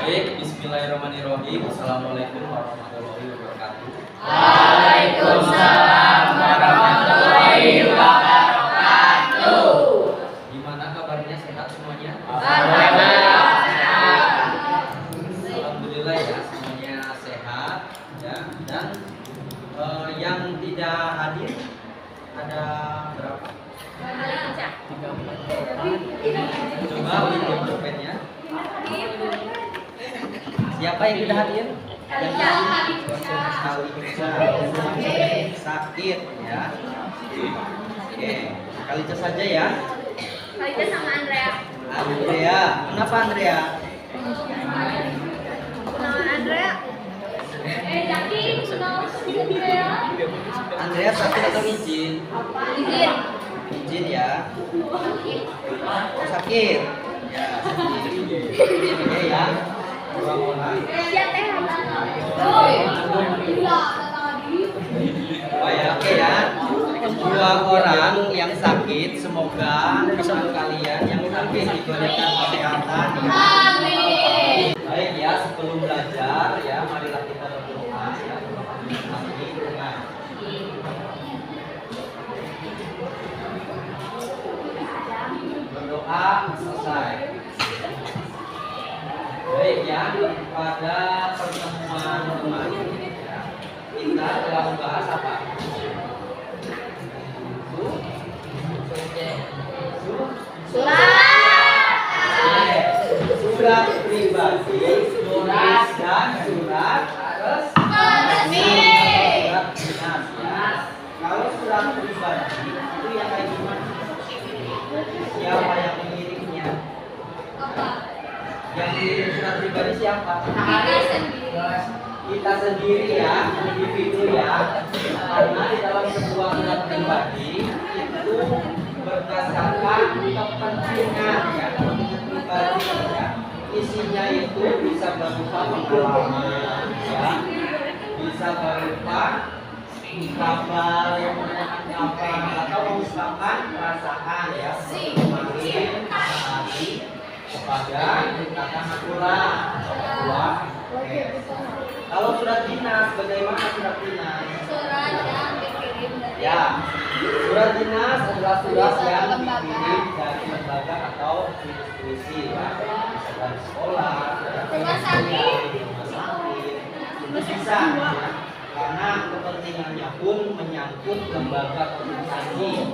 Baik, bismillahirrahmanirrahim. Assalamualaikum warahmatullahi wabarakatuh. Waalaikumsalam warahmatullahi wabarakatuh. Gimana kabarnya, sehat semuanya? Alhamdulillah sehat. Alhamdulillah ya, semuanya sehat ya. Dan yang tidak hadir ada berapa? Coba lihat pulpennya. Siapa yang tidak hadir? Sakit ya. Oke, Kalica saja ya. Kalica sama Andrea. Andrea, kenapa Andrea? Kenalan Andrea. Jadi kenalan Andrea. Andrea sakit atau izin? Izin. Izin ya. Oh, sakit. Ya, sakit. Oke ya. Dua orang. Dia teh. Oh ya, oke ya. Dua orang yang sakit, semoga kalian yang sakit diberikan kesehatan ya. Amin. Baik ya, sebelum belajar ya, marilah kita berdoa ya. Nah, berdoa selesai. Baik ya, pada pertemuan kemarin ya, kita telah membahas apa? Surat pribadi, surat dan surat resmi. Surat dinas ya. Kalau surat pribadi itu yang kayak gimana? Siapa yang mengirimnya? Yang mengirim surat pribadi siapa? Kita sendiri ya, individu ya. Karena di dalam sebuah surat pribadi itu berdasarkan kepentingan ya, kepentingan pribadi ya. Isinya itu bisa berupa pengalaman ya, bisa berupa kabar yang apa atau mengungkapkan perasaan ya, kemarin hari kepada kata Akula. Kalau surat dinas, bagaimana surat dinas? Surat yang dikirim dari Ya, surat dinas adalah surat yang dikirim dari lembaga atau institusi ya, bisa dari sekolah, Rumah sakit. rumah sakit, itu bisa ya. Karena kepentingannya pun menyangkut lembaga atau instansi.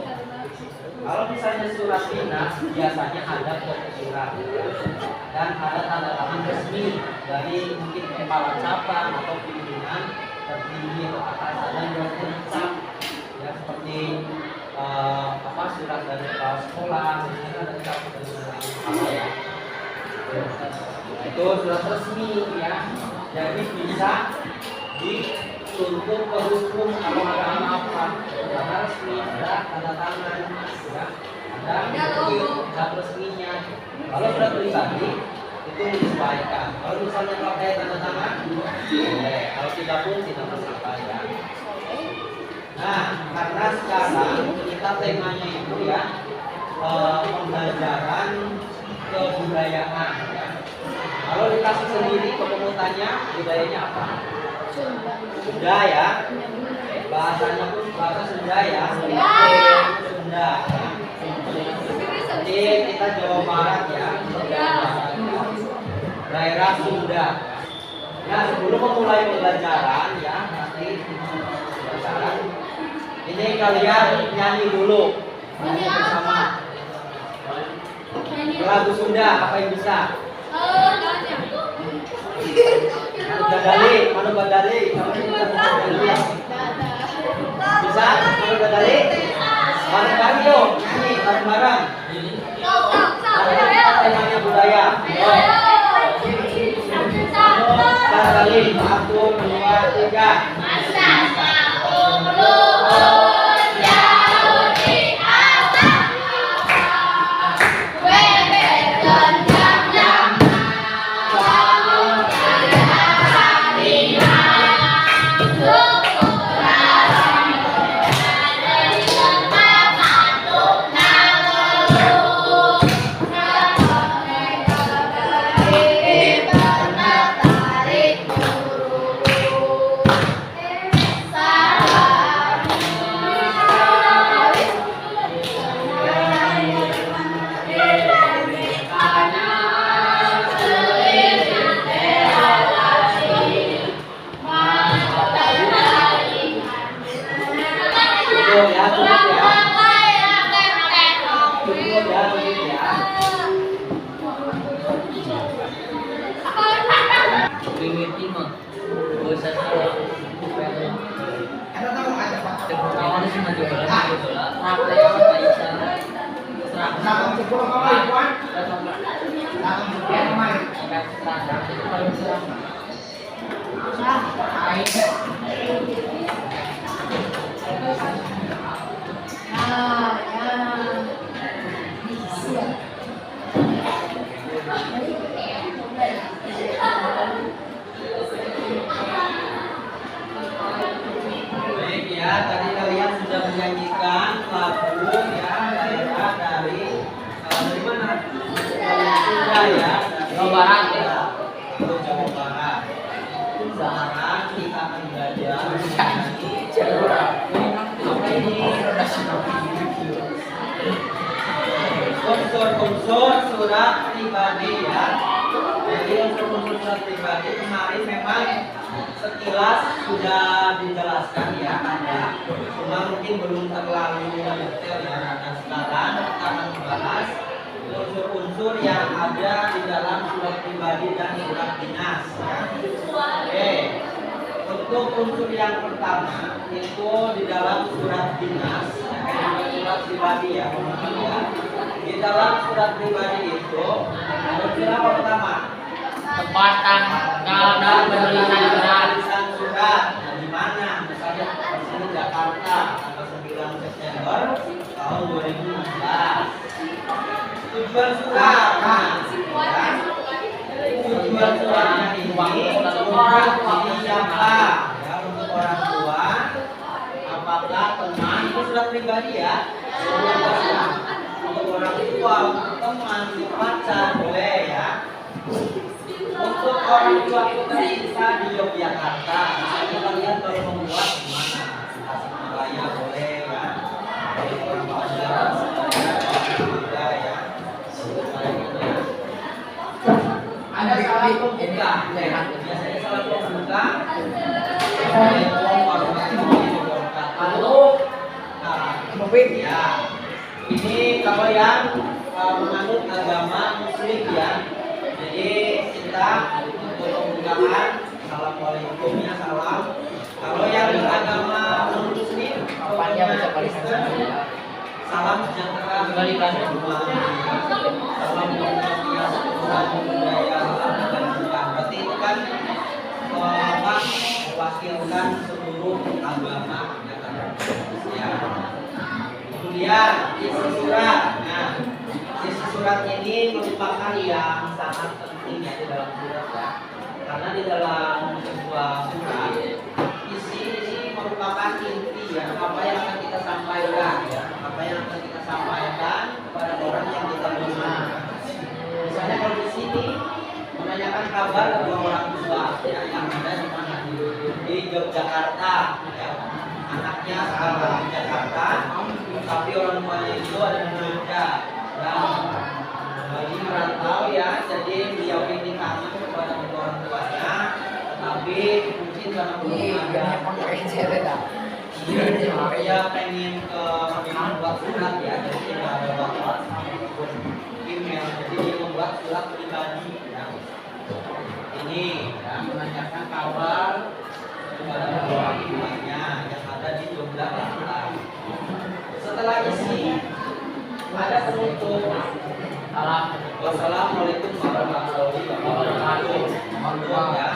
Kalau misalnya surat dinas biasanya ada foto surat dan ada tanda tangan resmi dari mungkin kepala cabang atau pimpinan tertinggi atau atasan yang mencap ya, seperti apa surat dari kepala sekolah, misalnya ada cap dari apa ya. Itu surat resmi ya, jadi bisa dituntut ke hukum kalau ada apa karena resmi ada tanda tangan ya, ada cap resminya. Kalau surat pribadi itu disesuaikan. Kalau misalnya pakai tanda tangan boleh, kalau tidak pun tidak masalah ya. Nah, karena sekarang kita temanya itu ya pembelajaran kebudayaan ya. Kalau dikasih sendiri kepemutannya budayanya apa? Sunda ya. Bahasanya pun bahasa Sunda ya. Sunda. Jadi kita Jawa Barat ya. Daerah Sunda. Nah, sebelum memulai pembelajaran ya, nanti pembelajaran ini kalian nyanyi dulu. Nyanyi bersama. Lagu Sunda apa yang bisa? Gadali, mana Gadali? Bisa? Mana Gadali? Bareng-bareng yuk, nyanyi bareng-bareng. Temanya budaya. Gadali, 1, 2, 3. Wiki mah. Bosan kalau Ada tahu ada Pak. kawan sih maju lah. Apa yang bisa? Nakam sepuluh kamu Iwan. Nakam sepuluh main. Nah, ya. Siap. Baik ya, tadi kalian sudah menyanyikan lagu ya daerah dari mana? Sudah ya, dari Jawa Barat ya. Jawa Barat. Sekarang kita akan belajar menyanyi apa ini? Unsur-unsur surat pribadi ya. Jadi unsur-unsur surat pribadi kemarin memang sekilas sudah dijelaskan ya ada, cuma mungkin belum terlalu detail ya. Nah sekarang kita akan membahas unsur-unsur yang ada di dalam surat pribadi dan surat dinas ya. Oke, untuk unsur yang pertama itu di dalam surat dinas ya, surat pribadi ya, ya. Di dalam surat pribadi itu unsur apa pertama? Tempat tanggal dan penulisan surat. Tulisan surat. Nah, di mana? Misalnya di sini Jakarta tanggal 9 September tahun 2016. Tujuan surat. Nah, ya. Tujuan suratnya ini untuk siapa? Ya, untuk orang tua. Apakah teman? Itu surat pribadi ya. Untuk orang tua, untuk teman, untuk pacar boleh ya. Untuk orang tua kita bisa di Yogyakarta. Misalnya kalian kalau membuat di mana? Tasikmalaya boleh ya. Orang pacar juga ya. Ada salah pembuka. Biasanya salah pembuka. Lalu, ya. Ini kalau yang menganut agama Muslim ya. Jadi kita untuk pembukaan assalamualaikum ya salam. Kalau yang beragama non muslim Apanya bisa balikan salam sejahtera kembalikan rumah. Salam budaya, salam budaya, salam kebajikan. Berarti itu kan mewakilkan seluruh agama ya. Kemudian isi surat. Nah, isi surat ini merupakan yang sangat penting ya di dalam surat ya. Karena di dalam sebuah surat isi ini merupakan inti ya, apa yang akan kita sampaikan ya, apa yang akan kita sampaikan kepada orang yang kita terima. Misalnya kalau di sini menanyakan kabar kedua orang tua ya, yang ada di mana di Yogyakarta ya. Anaknya sekarang di Jakarta, tapi orang tuanya itu ada di Jogja. Ini merantau ya, jadi beliau ini kangen kepada orang tuanya, tapi mungkin karena belum ada saya pengen membuat surat ya, jadi tidak ada waktu email, jadi dia membuat surat pribadi ya. Ini ya, menanyakan kabar kepada orang tuanya yang ada di Yogyakarta. Setelah isi ada penutup. Wassalamualaikum warahmatullahi wabarakatuh. Ya.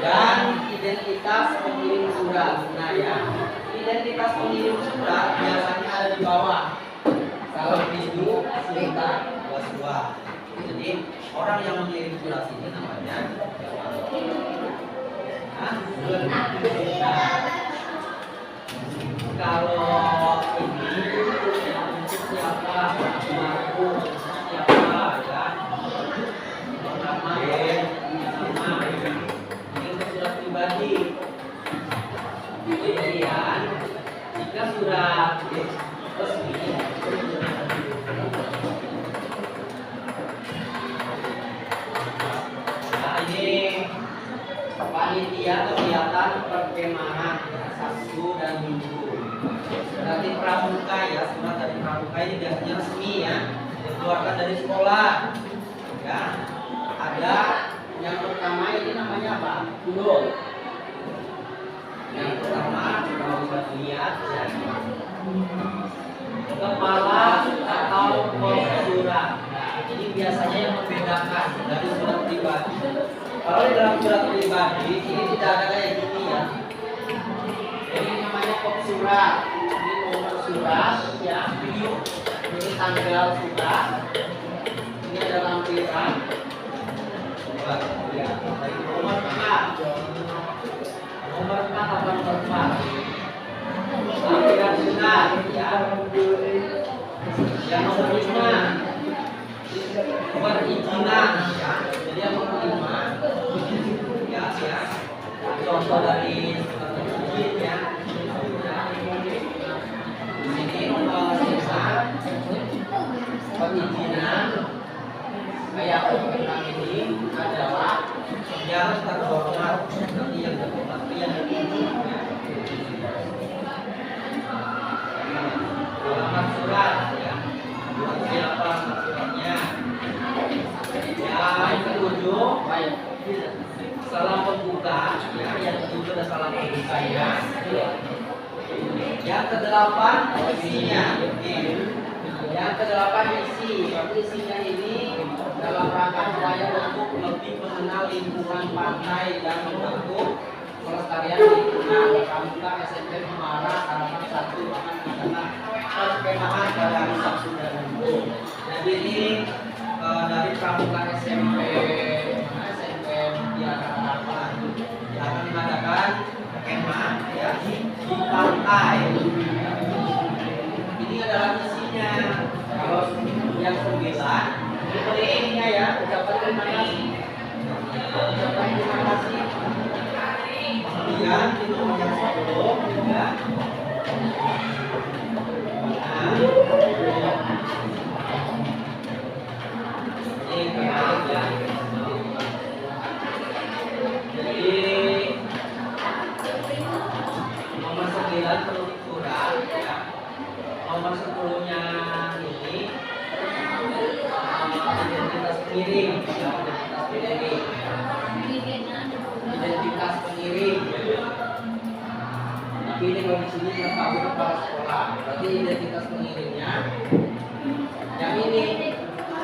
Dan identitas pengirim surat. Nah ya, identitas pengirim surat biasanya ada di bawah. Kalau Bidu, Sinta, Waswa. Jadi orang yang mengirim surat ini namanya kalau ini siapa? Aku siapa ya? Nama nama ini surat pribadi. Kemudian jika surat resmi nah ini panitia kegiatan perkemahan Sabtu dan Minggu. Berarti pramuka ya, surat dari pramuka ini biasanya resmi ya, dikeluarkan dari sekolah. Ya, ada yang pertama ini namanya apa? Dulu. Yang pertama kalau bisa lihat ya, kepala atau pos surat. Nah, ini biasanya yang membedakan dari surat pribadi. Kalau di dalam surat pribadi ini tidak ada kayak gini ya. Ini namanya pos surat. Ini nomor surat ya, ini tanggal surat. Ini ada lampiran. Ya, dari nomor 4. Nomor 4 atau nomor 4. Lampiran surat ya. Yang nomor 5. Perizinan ya. Jadi yang nomor 5 ya, ya. Contoh dari surat izin ya. Ini nomor 5. Perizinan kayak program ini adalah yang terhormat, nanti yang terhormat yang alamat surat ya, buat siapa alamat suratnya. Yang ketujuh salam pembuka ya, yang ketujuh adalah salam pembukanya. Yang kedelapan isinya. Yang kedelapan isi, isinya ini dalam rangka upaya untuk lebih mengenal lingkungan pantai dan membantu pelestarian lingkungan. Pramuka SMP Muara Harapan 1 akan mengadakan perkemahan pada hari Sabtu dan Minggu. Jadi ini dari Pramuka SMP Mutiara Harapan akan mengadakan kemah ya di pantai. Ini adalah isinya. Kalau yang 9 ini ininya ya, ucapan terima kasih. Ucapan terima kasih. Kemudian itu yang 10 ya. Ini kembali ya. Jadi nomor 9 penulis surat ya. Nomor 10-nya ini identitas pengirim ya, identitas pengirim. Tapi ini kalau di sini mengetahui kepala sekolah, berarti identitas pengirimnya yang ini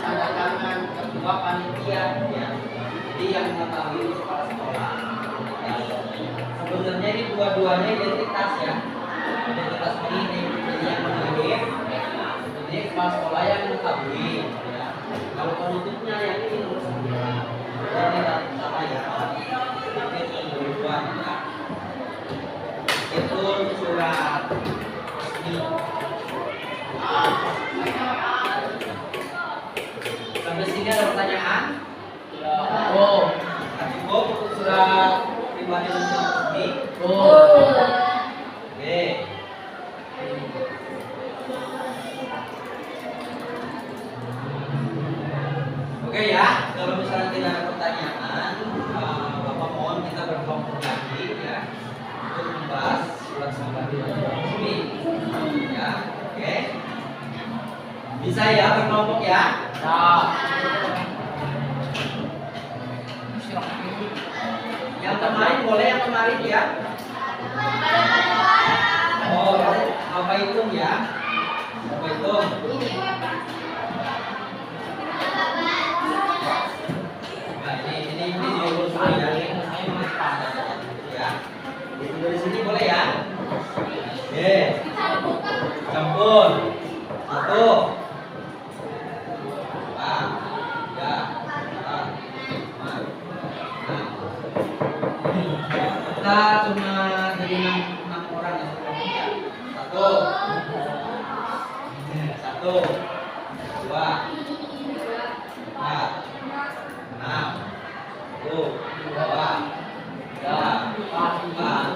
tanda tangan ketua panitia ya. Jadi yang mengetahui kepala sekolah ya. Sebenarnya ini dua-duanya identitas ya, identitas pengirim. Jadi yang mengirim ini kepala sekolah yang mengetahui ya. Kalau penutupnya yang ini nomor 9. Ini sama ya. Ini perubahan ya. Itu surat resmi. Sampai sini ada pertanyaan? Oh, cukup untuk surat pribadi dan surat resmi. Oke. Oke ya, kalau misalnya tidak ada pertanyaan, Bapak mohon kita berkelompok lagi ya untuk membahas surat pribadi dan surat resmi. Ya, oke. Bisa ya berkelompok ya? Yang kemarin boleh yang kemarin ya? Oh, apa hitung ya? Apa hitung? Ini diurus dulu ya. Ya. Dari sini boleh ya? Oke. Campur. 1. Kita cuma jadi 6 orang yang berkelompok. 1, 2, 4, 6, 7, 2, 3, 4, 5,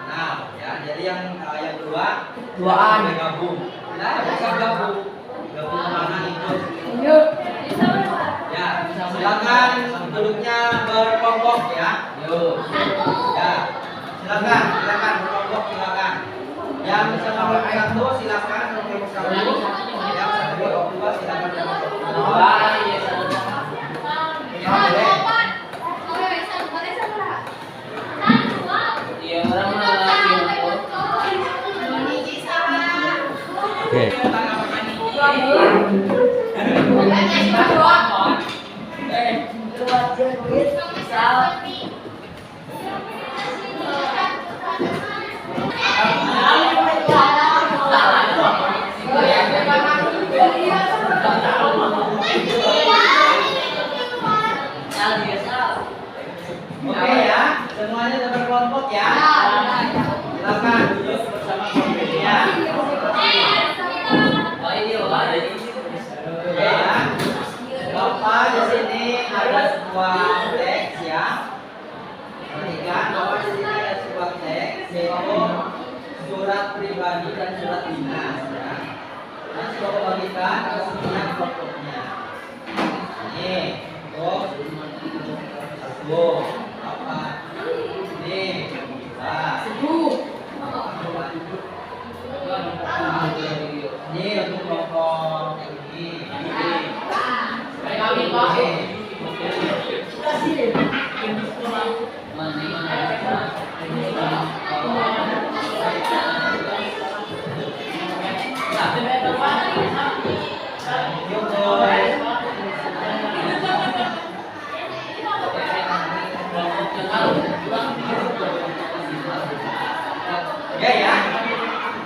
6 ya. Jadi yang duaan gabung. Nah, bisa gabung kemana ikut. Ya, silakan duduknya berkelompok ya. Yuk. Ya, silakan berkelompok silakan. Yang sama kelompok 1 silakan berkelompok 1. Yang sama kelompok 2 silakan berkelompok Oke ya, semuanya sudah berkelompok ya. Silakan duduk bersama kelompoknya. Oke ya. Bapak di sini ada sebuah teks ya. Perhatikan bahwa di sini ada sebuah teks yaitu surat pribadi dan surat dinas ya. Nah, coba bagikan ke semua kelompoknya. Ini untuk satu, apa? Ini ini untuk kelompok ini. Ya ya.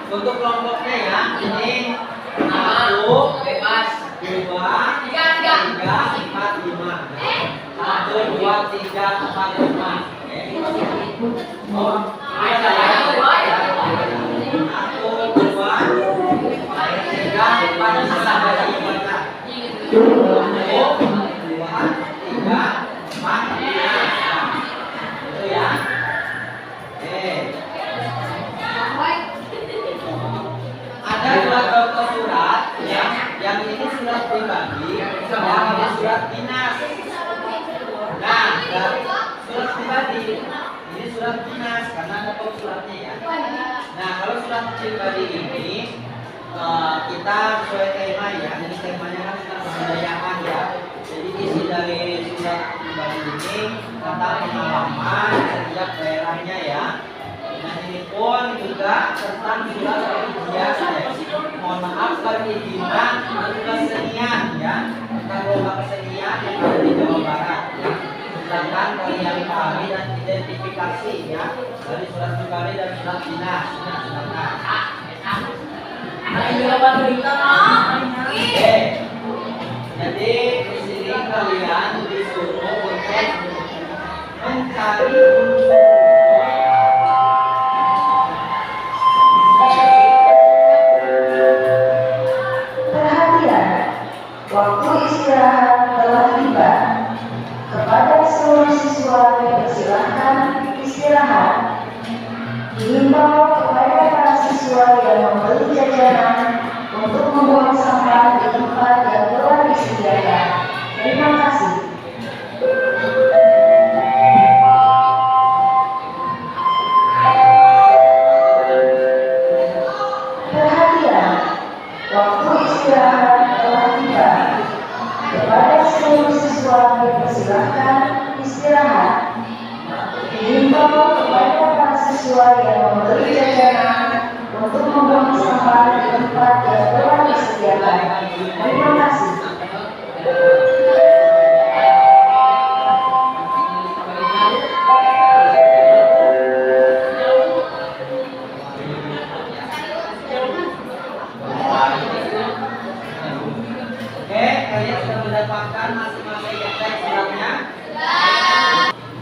Untuk kelompoknya ya, ini 1 bebas 2 3 4 5. 1 2 3 4 5. Oh, ada ya. 1 2 3 4 sampai 5. 1 2 3 4 5. Itu ya. Ada dua contoh surat ya, yang ini surat pribadi, yang ini surat dinas. Nah, surat pribadi ini surat dinas karena ada suratnya ya. Nah, kalau surat pribadi ini kita sesuai tema ya. Jadi temanya kan tentang kebudayaan ya. Jadi isi dari surat pribadi ini tentang pengalaman setiap daerahnya ya. Nah, ini pun juga tentang surat religius ya. Mohon maaf perizinan kesenian ya, tentang lomba kesenian yang ada di Jawa Barat ya. Sedangkan kalian pahami dan identifikasi ya dari surat pribadi dan surat dinas. Nah, silakan. Oke. Jadi di sini kalian disuruh untuk mencari unsur. Waktu istirahat telah tiba. Kepada seluruh siswa dipersilahkan istirahat. Dihimbau kepada para siswa yang membeli jajanan untuk membuang sampah di tempat yang telah disediakan. Terima kasih. Perhatian, waktu istirahat telah tiba. Kepada seluruh siswa dipersilahkan istirahat. Dihimbau kepada para siswa yang membeli jajanan untuk membuang sampah di tempat yang telah disediakan. Terima kasih. Oke, kalian sudah mendapatkan masing-masing teks suratnya?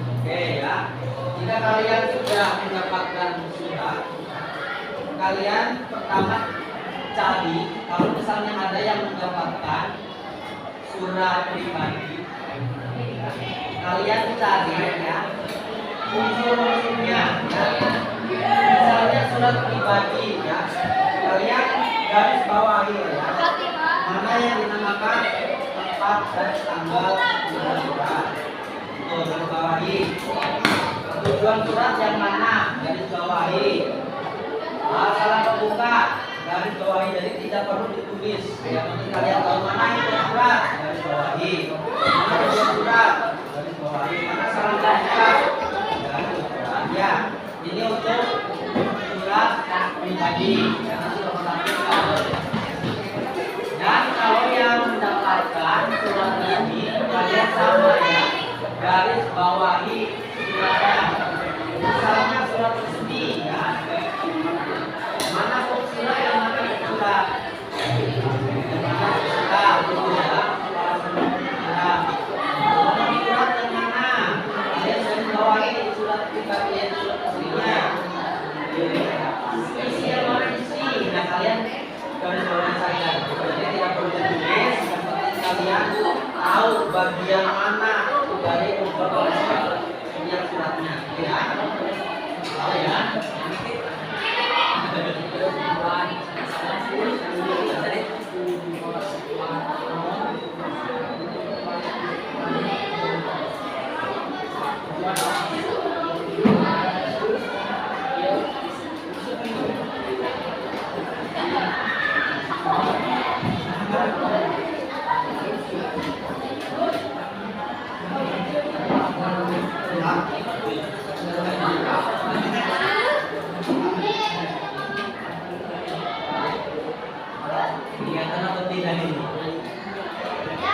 Oke ya. Jika kalian sudah mendapatkan surat, kalian pertama cari kalau misalnya ada yang mendapatkan surat pribadi, kalian cari ya unsur-unsurnya ya. Misalnya surat pribadi ya, kalian garis bawahi ya. Mana yang dinamakan tempat dan tanggal tujuan surat. Tuh, garis bawahi. Tujuan surat yang mana? Garis bawahi. Salah pembuka, garis bawahi. Jadi tidak perlu ditulis. Yang penting kalian tahu mana itu surat, garis bawahi. Mana tujuan surat, garis bawahi. Mana salah pembuka, garis bawahi. Ya, ini untuk surat pribadi. Karena sudah melakukan. Dan garis bawahi suratnya. Misalnya surat resmi ya. Mana surat yang mana surat? Surat itu ya. Surat yang mana? Kalian garis bawahi surat pribadi dan surat resminya. Isi yang mana isi? Nah kalian garis bawahi saja. Jadi tidak perlu ditulis. Yang penting kalian tahu bagian mana dari beberapa yang suratnya. Ya. Tahu ya? Kelihatan atau tidak ini? Kelihatan ya?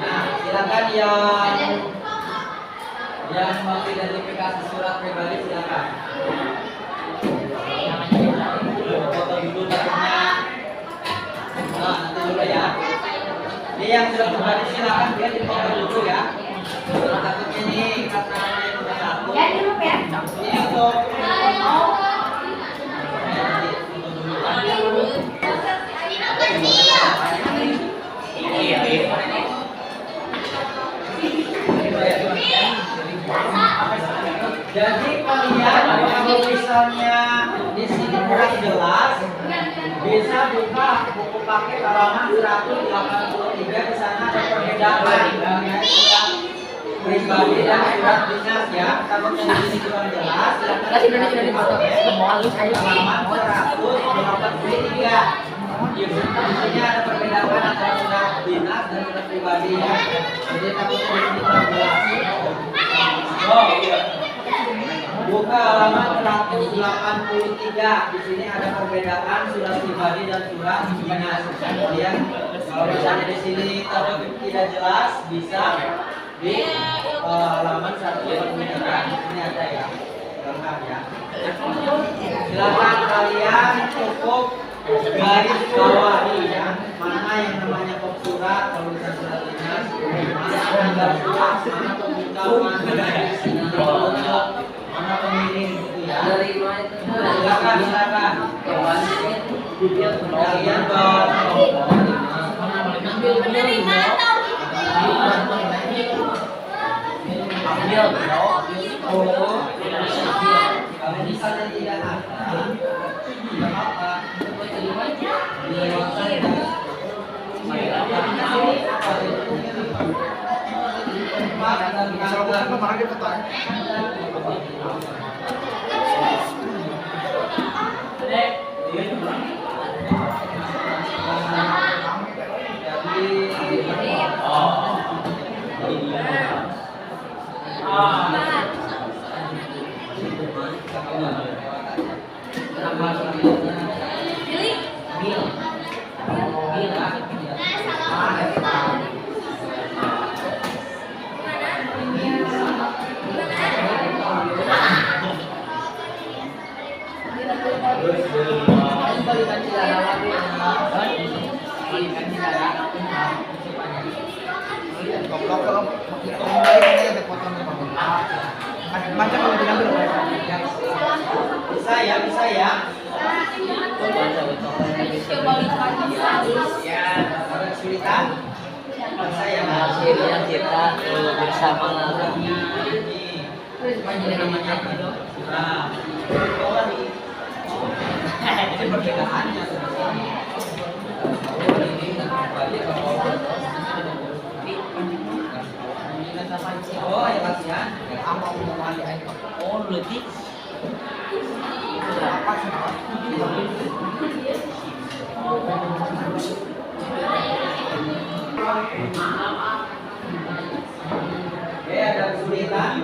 Nah, silakan yang mengidentifikasi surat pribadi silakan. Foto dulu takutnya. Nah, nanti dulu ya. Ini yang surat pribadi silakan dia difoto dulu ya. Takutnya nih karena yang sudah satu. Ya, dulu ya. Ini untuk jadi kalian kalau misalnya di sini kurang jelas bisa buka buku paket halaman 183 di sana ada perbedaan dengan surat pribadi dan surat dinas ya. Kalau di sini kurang jelas silakan halaman 183. Di sini ada perbedaan antara surat dinas dan surat pribadi ya. Jadi takutnya di sini kurang jelas. Oh iya. Buka halaman 183. Di sini ada perbedaan surat pribadi dan surat dinas. Kemudian kalau misalnya di sini tidak jelas bisa di halaman 183. Di sini ada ya. Lengkap ya. Silakan kalian cukup garis bawahi ya. Mana yang namanya kop surat, kalau bisa surat dinas, mana tanggal surat, mana pembuka, mana pengirim gitu ya. Silakan. Kalian kalau misalnya tidak ada, tidak apa. Bisa ya. Ya, ada kesulitan. Bisa ya. akhirnya kita bersama lagi. Ini namanya apa dong? Nah, ini perbedaannya sebenarnya. Oh, ya latihan. Apa mau mandi air? Oh, berarti Apa sih? Oke, ada kesulitan.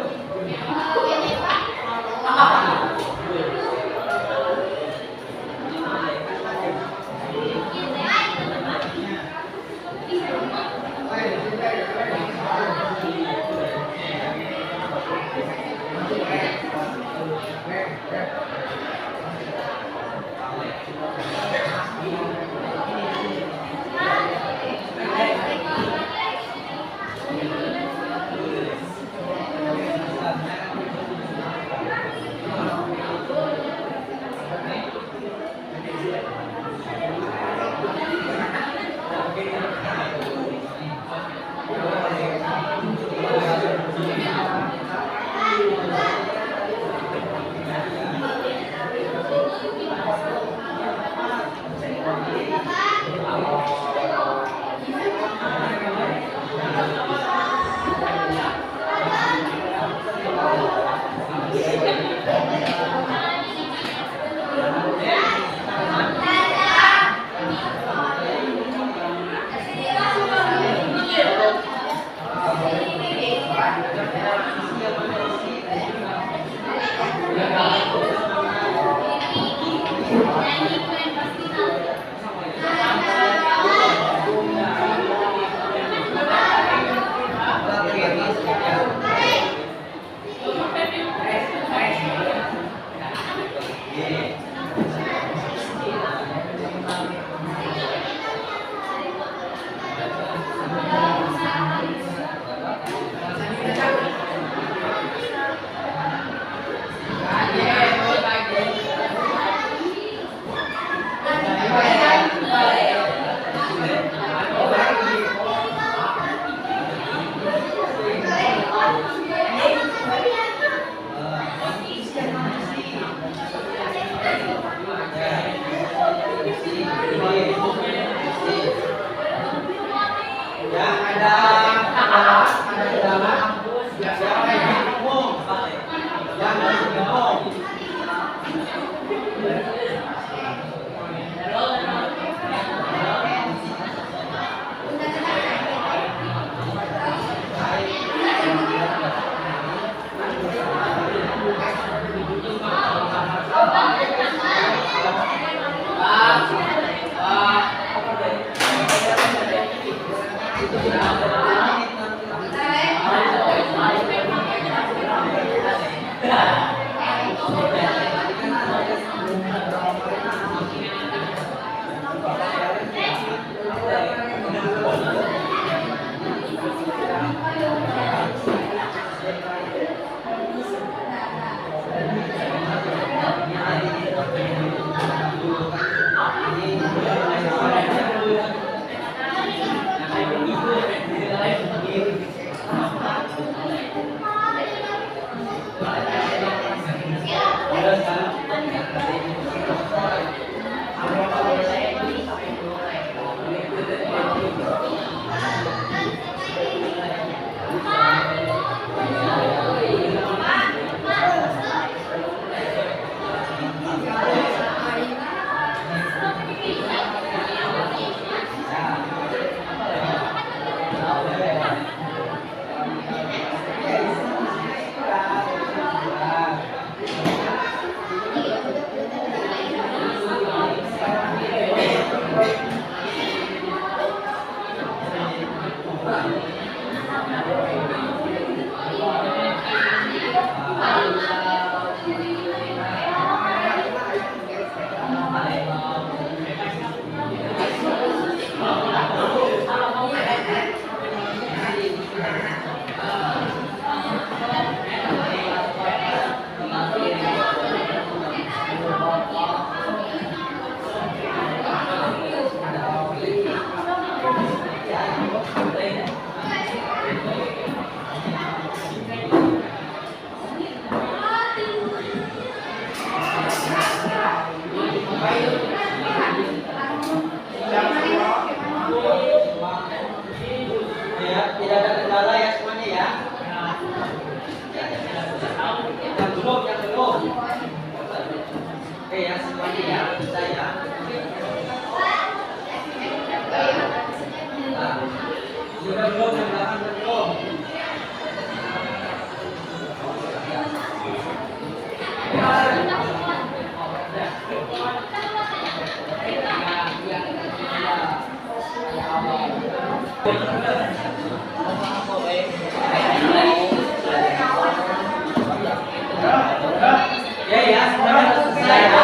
Ya ya, sudah selesai ya.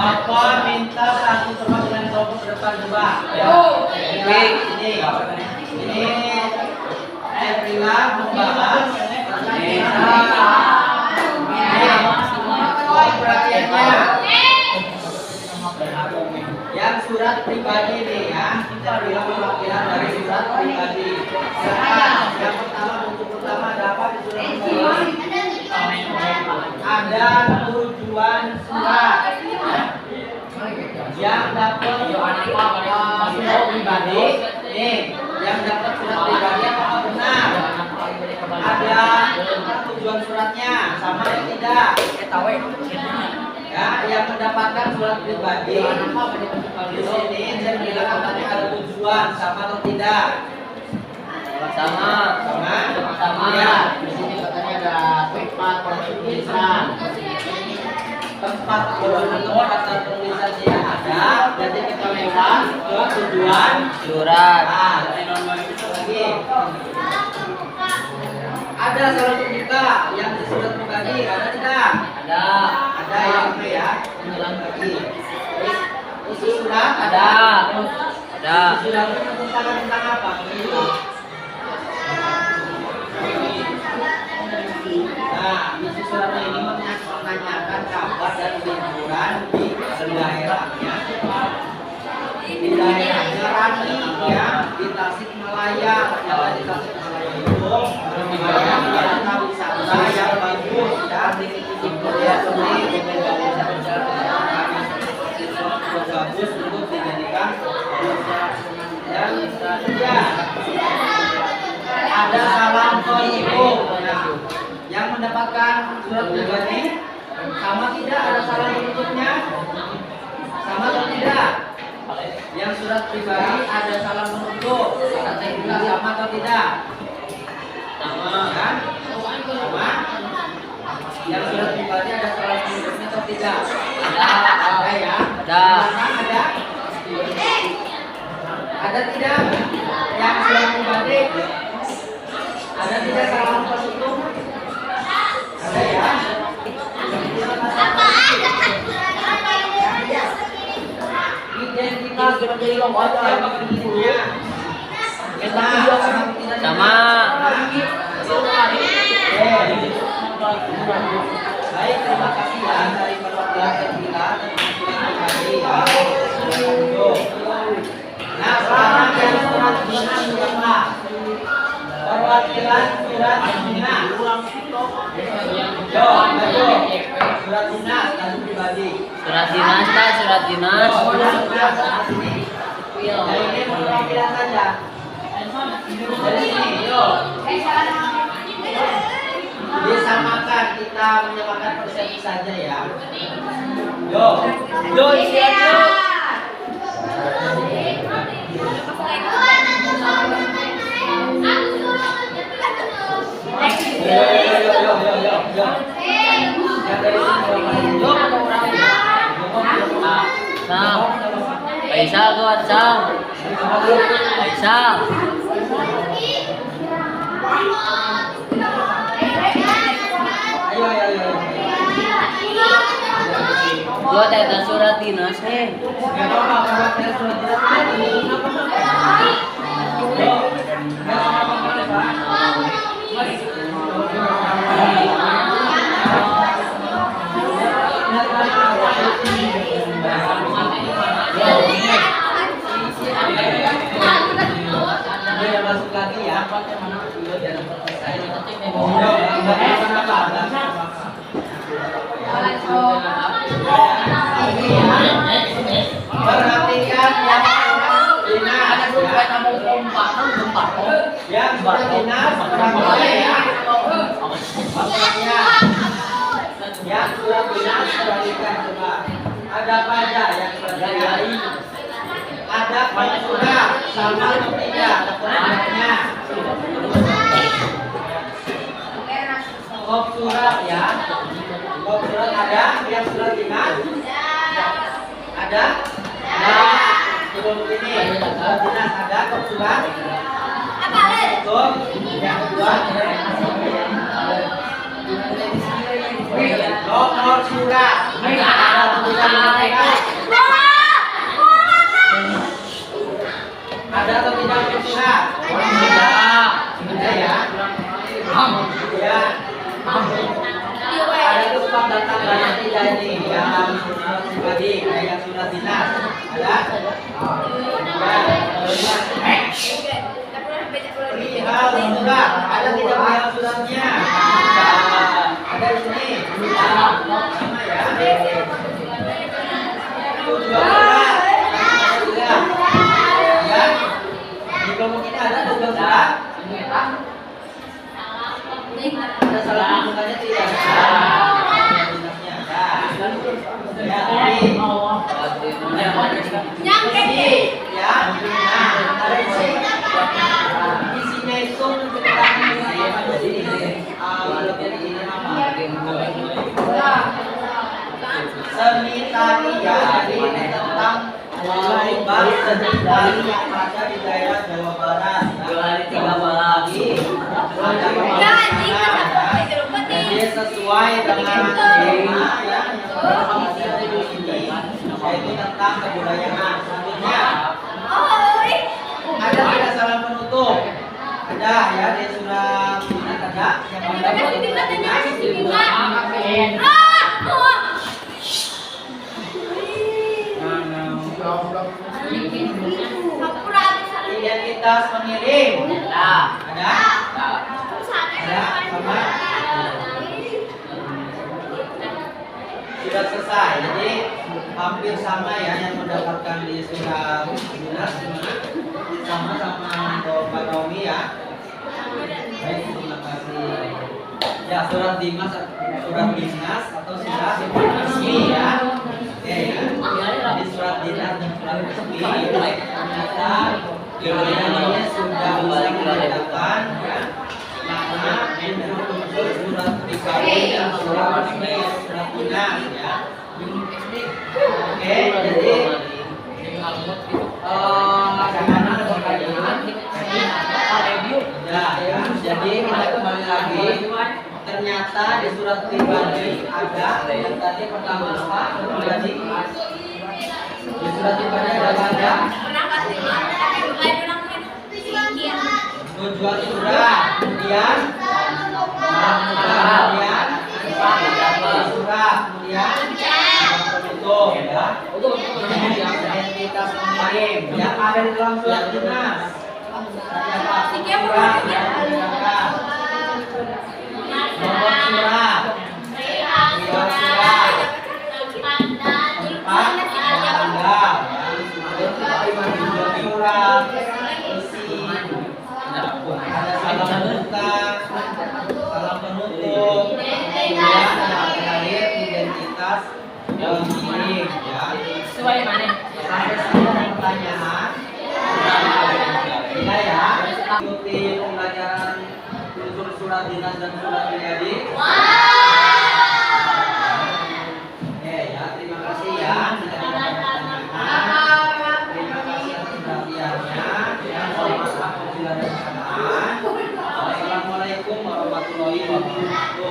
Apa minta satu teman dengan kelompok depan coba. Ini Erila membahas perhatiannya yang surat pribadi nih ya. Kita bilang pelajaran dari surat pribadi. Yang pertama, bentuk pertama ada apa di surat pribadi? Ada tujuan surat. Yang dapat surat pribadi nih, yang dapat surat pribadi apakah benar? Ada tujuan suratnya sama atau tidak? Ya, yang mendapatkan surat pribadi di sini saya bilang katanya ada tujuan sama atau tidak? Sama. Ya. Di sini katanya ada tempat penulisan. Tempat kata tulisan tidak ada, jadi kita lewat ke tujuan Surat. Lagi. Ada salah kita yang di surat pribadi, ada tidak? Ada. Ada yang mana ya? Ulang lagi. Isi surat Ada. Isi surat itu tentang apa? Nah, isi suratnya ini menanyakan kabar dan liburan di daerahnya. Di daerahnya Rani ya, di Tasikmalaya. Kalau di Tasikmalaya itu wisata wisata yang bagus ya. Korea seni bagus untuk dijadikan dan ya ada salam penghibur yang mendapatkan surat pribadi sama tidak ada salam penutupnya sama atau tidak yang surat pribadi ada salam penutup kata juga sama atau tidak sama kan sama yang surat pribadi ada salam penutupnya atau tidak ada ya ada tidak yang surat pribadi ada tidak salam penutup ada ya identitas menjadi logonya Sama. Baik, terima kasih ya dari perwakilan kita tadi ya. Nah, sekarang dari surat Zina siapa? Perwakilan surat Zina. Yo, ayo. Surat Zina tadi pribadi. Surat dinas, tak? Surat dinas. Ya, ini perwakilan saja. Dari sini, yo. Disamakan, kita menyamakan persepsi saja ya. Yo isi aja. Yo. Yang dari sini yo. Sam. Faisal tuan Sam. Faisal. Ayo. Gua tanya surat dinas nih. Gak apa-apa, perwakilan surat dinas. Yo. Masuk lagi ya. Perhatikan yang dinas yang surat dinas yang surat dinas perhatikan coba ada apa aja yang surat dinas ada surat sama atau tidak pertanyaannya kop surat ya kop surat ada yang surat dinas ada Sebelum ini surat dinas ada kok surat? Betul. Yang kedua nomor surat. Ada tulisan nomor surat? Ada atau tidak nomor surat? Ada ya. Ya. Ada tempat datang banyak tidak ini yang surat pribadi kayak surat dinas ada? Perihal surat ada tidak perihal suratnya? Ada di sini. Sama ya. Itu dua surat. Ya. Di kelompok ini ada dua surat. Ada salah sambungannya tidak? Dinasnya ada. Ya, isi, ya. Nah, ada isi. Isinya itu menceritakan apa di sini? Bagian ini apa? Seni tari ya, jadi ini tentang lomba seni tari yang ada di daerah Jawa Barat. Jadi sesuai dengan tema ya yang ini, yaitu tentang kebudayaan. Selanjutnya ada tidak salam penutup? Ada ya di surat dinas ada yang identitas pengirim ada sama sudah selesai. Jadi hampir sama ya yang mendapatkan di surat dinas sama Pak Tommy ya. Baik, terima kasih. Ya surat dinas atau surat resmi ya. Oke ya. Jadi surat dinas dan surat resmi ternyata ini sudah bisa dibedakan ya. Mana surat pribadi dan surat resmi, surat dinas ya. Oke, jadi bagaimana pertanyaan? Ya, jadi kita kembali lagi. Ternyata di surat pribadi ada yang tadi pertama apa? Pribadi. Di surat pribadi ada tujuan surat, kemudian surat, kemudian penutup ya. Identitas pengirim yang ada di dalam surat dinas. Surat yang digunakan. Nomor surat. Riwayat surat. Tempat tanggal. Surat isi. Ada salam pembuka, salam penutup, kemudian ada terakhir identitas pengirim ya. Sampai sini ada pertanyaan. Tidak ya? Ikuti pembelajaran unsur surat dinas dan surat pribadi. Oke ya, terima kasih ya. Terima kasih atas perhatiannya. Ya, mohon maaf apabila ada kesalahan. Assalamualaikum warahmatullahi wabarakatuh.